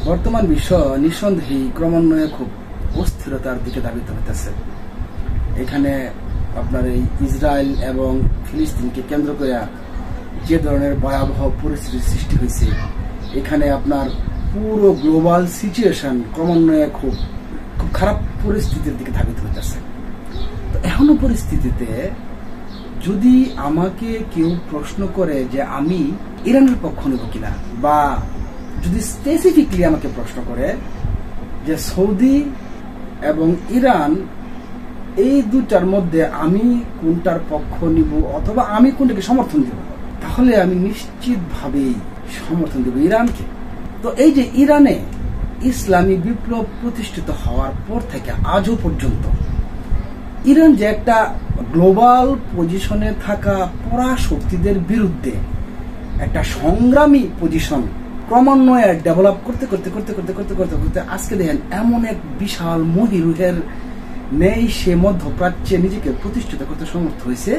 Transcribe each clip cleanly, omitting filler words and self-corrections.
বর্তমান বিশ্ব নিঃসন্দেহেই ক্রমান্বয়ে খুব অস্থিরতার দিকে ধাবিত হতেছে। এখানে আপনার এই ইসরায়েল এবং ফিলিস্তিনকে কেন্দ্র করে যে ধরনের ভয়াবহ পরিস্থিতির সৃষ্টি হয়েছে, এখানে আপনার পুরো গ্লোবাল সিচুয়েশন ক্রমান্বয়ে খুব খারাপ পরিস্থিতির দিকে ধাবিত হতেছে। তো এখনো পরিস্থিতিতে যদি আমাকে কেউ প্রশ্ন করে যে আমি ইরানের পক্ষ নেব কিনা, বা যদি স্পেসিফিকলি আমাকে প্রশ্ন করে যে সৌদি এবং ইরান এই দুটার মধ্যে আমি কোনটার পক্ষ নিব অথবা আমি কোনটাকে সমর্থন দেব, তাহলে আমি নিশ্চিতভাবেই সমর্থন দেব ইরানকে। তো এই যে ইরানে ইসলামী বিপ্লব প্রতিষ্ঠিত হওয়ার পর থেকে আজও পর্যন্ত ইরান যে একটা গ্লোবাল পজিশনে থাকা পরাশক্তিদের বিরুদ্ধে একটা সংগ্রামী পজিশন ক্রমান্বয়ে ডেভেলপ করতে করতে করতে করতে করতে করতে করতে আজকে দেখেন এমন এক বিশাল মহিরুহের নেই সে মধ্যপ্রাচ্যে নিজেকে প্রতিষ্ঠিত করতে সমর্থ হয়েছে।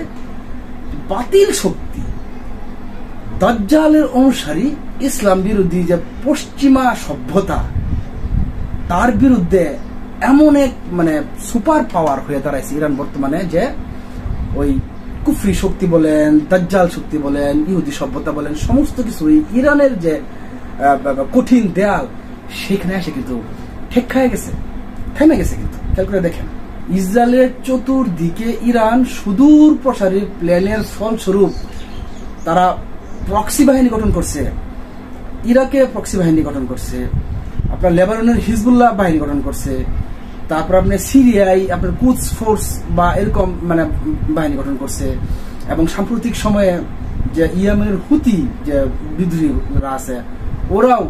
বাতিল শক্তি দাজ্জালের অনুসারী ইসলাম বিরোধী যে পশ্চিমা সভ্যতা, তার বিরুদ্ধে এমন এক সুপার পাওয়ার হয়ে দাঁড়াইছে ইরান বর্তমানে, যে ওই কুফরি শক্তি বলেন, দাজ্জাল শক্তি বলেন, ইহুদি সভ্যতা বলেন, সমস্ত কিছু ইরানের যে কঠিন দেয়াল সেখানে এসে কিন্তু ঠেক খায় গেছে, থেমে গেছে। কিন্তু খেয়াল করে দেখেন, ইসরায়েলের চতুর্দিকে ইরান সুদূর প্রসারী প্ল্যানের ফলস্বরূপ তারা প্রক্সি বাহিনী গঠন করছে, ইরাকে প্রক্সি বাহিনী গঠন করছে, আপনার লেবাননের হিজবুল্লাহ বাহিনী গঠন করছে, তারপর আপনার সিরিয়ায় আপনার কুদস ফোর্স বা এরকম বাহিনী গঠন করছে, এবং সাম্প্রতিক সময়ে যে ইয়েমেনের হুতি যে বিদ্রোহীরা আছে ওরাও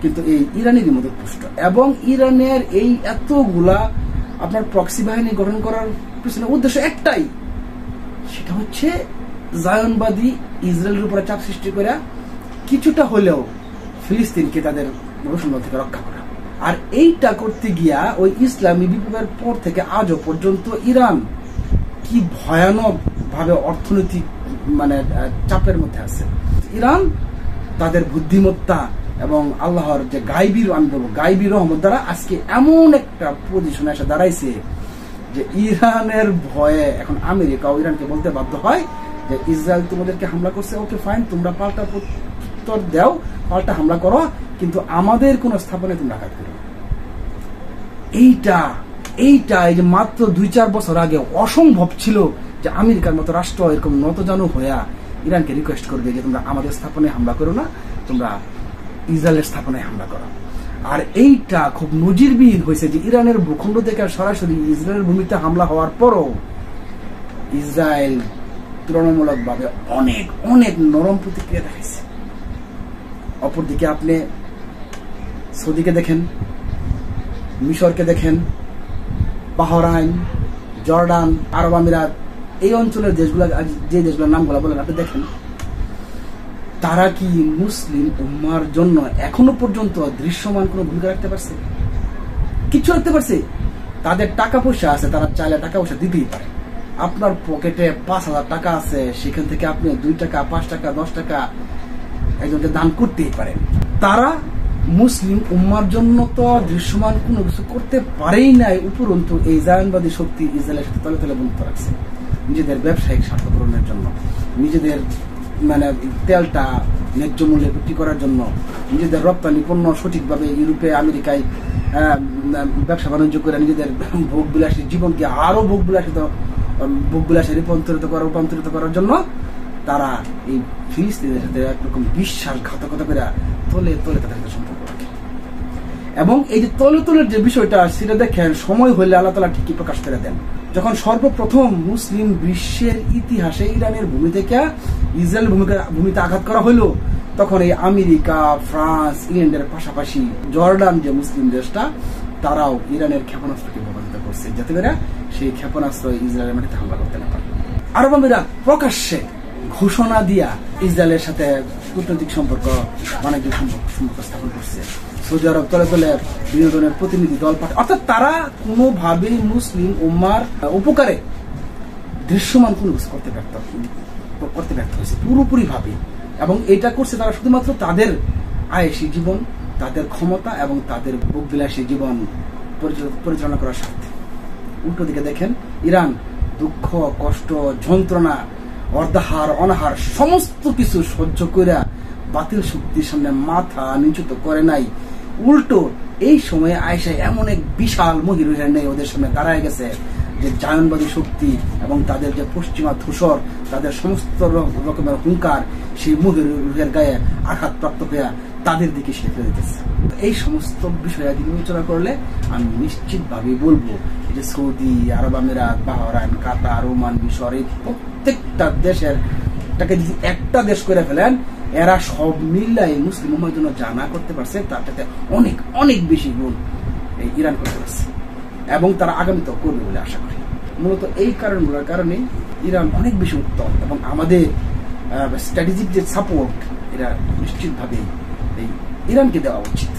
কিন্তু এই ইরানেরই মধ্যে পুষ্ট। এবং ইরানের এই এতগুলা আপনার প্রক্সি বাহিনী গঠন করার পিছনে উদ্দেশ্য একটাই, সেটা হচ্ছে জায়নবাদী ইসরায়েলের উপরে চাপ সৃষ্টি করে কিছুটা হলেও ফিলিস্তিনকে তাদের রোশন থেকে রক্ষা করা। আর এইটা করতে গিয়া ওই ইসলামী বিপ্লবের পর থেকে আজও পর্যন্ত ইরান কি ভয়ানক ভাবে অর্থনৈতিক চাপের মধ্যে আছে। ইরান তাদের বুদ্ধিমত্তা এবং আল্লাহর যে গাইবী রহমত দ্বারা আজকে এমন একটা পজিশনে এসে দাঁড়াইছে যে ইরানের ভয়ে এখন আমেরিকাও ইরানকে বলতে বাধ্য হয় যে ইসরায়েল তোমাদেরকে হামলা করছে, ওকে ফাইন, তোমরা পাল্টা উত্তর দাও, পাল্টা হামলা করো, কিন্তু আমাদের কোন স্থাপনে তোমরা আঘাত করো। এইটা এই যে মাত্র 2-4 বছর আগে অসম্ভব ছিল যে আমেরিকার মতো রাষ্ট্র এরকম নতজানু হইয়া ইরানকে রিকোয়েস্ট করবে যে তোমরা আমাদের স্থাপনে হামলা করো না, তোমরা ইসরায়েলের স্থাপনায় হামলা করো। আর এইটা খুব নজিরবিহীন হয়েছে যে ইরানের ভূখণ্ড থেকে সরাসরি ইসরায়েলের ভূমিতে হামলা হওয়ার পরও ইসরায়েল তুলনামূলকভাবে অনেক অনেক নরম প্রতিক্রিয়া দেখাইছে। অপরদিকে আপনি সৌদিকে দেখেন, মিশরকে দেখেন, বাহরাইন, জর্ডান, আরব আমিরাত, এই অঞ্চলের দেশগুলা, যে দেশগুলোর নামগুলো বলেন আপনি দেখেন, তারা কি মুসলিম উম্মার জন্য এখনো পর্যন্ত দৃশ্যমান কোনো ভূমিকা রাখতে পারছে? কিছু রাখতে পারছে? তাদের টাকা পয়সা আছে, তারা চাইলে টাকা পয়সা দিতেই পারে। আপনার পকেটে 5,000 টাকা আছে, সেখান থেকে আপনি 2 টাকা, 5 টাকা, 10 টাকা একজনকে দান করতেই পারেন। তারা মুসলিম উম্মার জন্য তো দৃশ্যমান কোনো কিছু করতে পারেই নাই, উপরন্তু এই জায়নবাদী শক্তি ইসরায়েলের সাথে তলে তলে বন্ধুত্ব রাখছে নিজেদের ব্যবসায়িক স্বার্থ পূরণের জন্য, নিজেদের তেলটা ন্যায্য মূল্যে বিক্রি করার জন্য, নিজেদের রপ্তানি পণ্য সঠিকভাবে ইউরোপে আমেরিকায় ব্যবসা বাণিজ্য করে নিজেদের ভোগবিলাসী জীবনকে আরো ভোগবিলাসে রূপান্তরিত করার জন্য তারা এই ফিলিস্তিনের সাথে একরকম বিশ্বাসঘাতকতা করে তলে তলে তাদের সাথে সম্পর্ক রাখে। এবং এই যে তলে তলের যে বিষয়টা, সেটা দেখেন সময় হলে আল্লাহ তাআলা ঠিকই প্রকাশ করে দেন। যখন সর্বপ্রথম মুসলিম বিশ্বের ইতিহাসে ইরানের ভূমি থেকে ইসরায়েল ভূমিতে আঘাত করা হলো, তখন এই আমেরিকা, ফ্রান্স, ইংল্যান্ডের পাশাপাশি জর্ডান যে মুসলিম দেশটা, তারাও ইরানের ক্ষেপণাস্ত্রকে ব্যবহৃত করছে যাতে করে সেই ক্ষেপণাস্ত্র ইসরায়েলের মাটিতে হামলা করতে না পারে। আরব আমিরাত প্রকাশ্যে ঘোষণা দিয়া ইসরায়েলের সাথে কূটনৈতিক সম্পর্ক, বাণিজ্যিক সম্পর্ক স্থাপন করছে। সৌদি আরব তলে তলে বিনোদনের প্রতিনিধি দল পাঠায়, অর্থাৎ তারা কোনোভাবেই মুসলিম উম্মার উপকারে দৃশ্যমান কোনো কিছু করতে ব্যর্থ হয়েছে পুরোপুরি ভাবে। এবং এটা করছে তারা শুধুমাত্র তাদের আয়েশি জীবন তাদের ক্ষমতা এবং তাদের ভোগবিলাসী জীবন পরিচালনা করার স্বার্থে। উল্টো দিকে দেখেন ইরান দুঃখ, কষ্ট, যন্ত্রণা, অর্ধাহার, অনাহার সমস্ত কিছু সহ্য করে বাতিল শক্তির সামনে মাথা নিচুত করে নাই। উল্টো এই সময়ে আয়েশা এমন এক বিশাল মহিরুহের নেই ওদের সামনে দাঁড়ায় গেছে যে জায়নবাদী শক্তি এবং তাদের যে পশ্চিমা ধূসর, তাদের সমস্ত রকমের হুঙ্কার সেই মহিরুহের গায়ে আঘাতপ্রাপ্ত হয়ে তাদের দিকে সে ফেলে দিতেছে। এই সমস্ত বিষয় বিবেচনা করলে আমি নিশ্চিতভাবে বলবো যে সৌদি আরব আমিরাত, বাহরাইন, কাতার, ওমান, মিশর এই প্রত্যেকটা দেশের টাকে যদি একটা দেশ করে ফেলেন, এরা সব মিল্লাই মুসলিম উম্মার জন্য জানা করতে পারছে তার সাথে অনেক অনেক বেশি গুণ এই ইরান করতে পারছে এবং তারা আগামীতেও করবে বলে আশা করি। মূলত এই কারণগুলোর কারণে ইরান অনেক বেশি উত্তম এবং আমাদের স্ট্র্যাটেজিক যে সাপোর্ট এরা নিশ্চিতভাবে এই ইরানকে দেওয়া উচিত।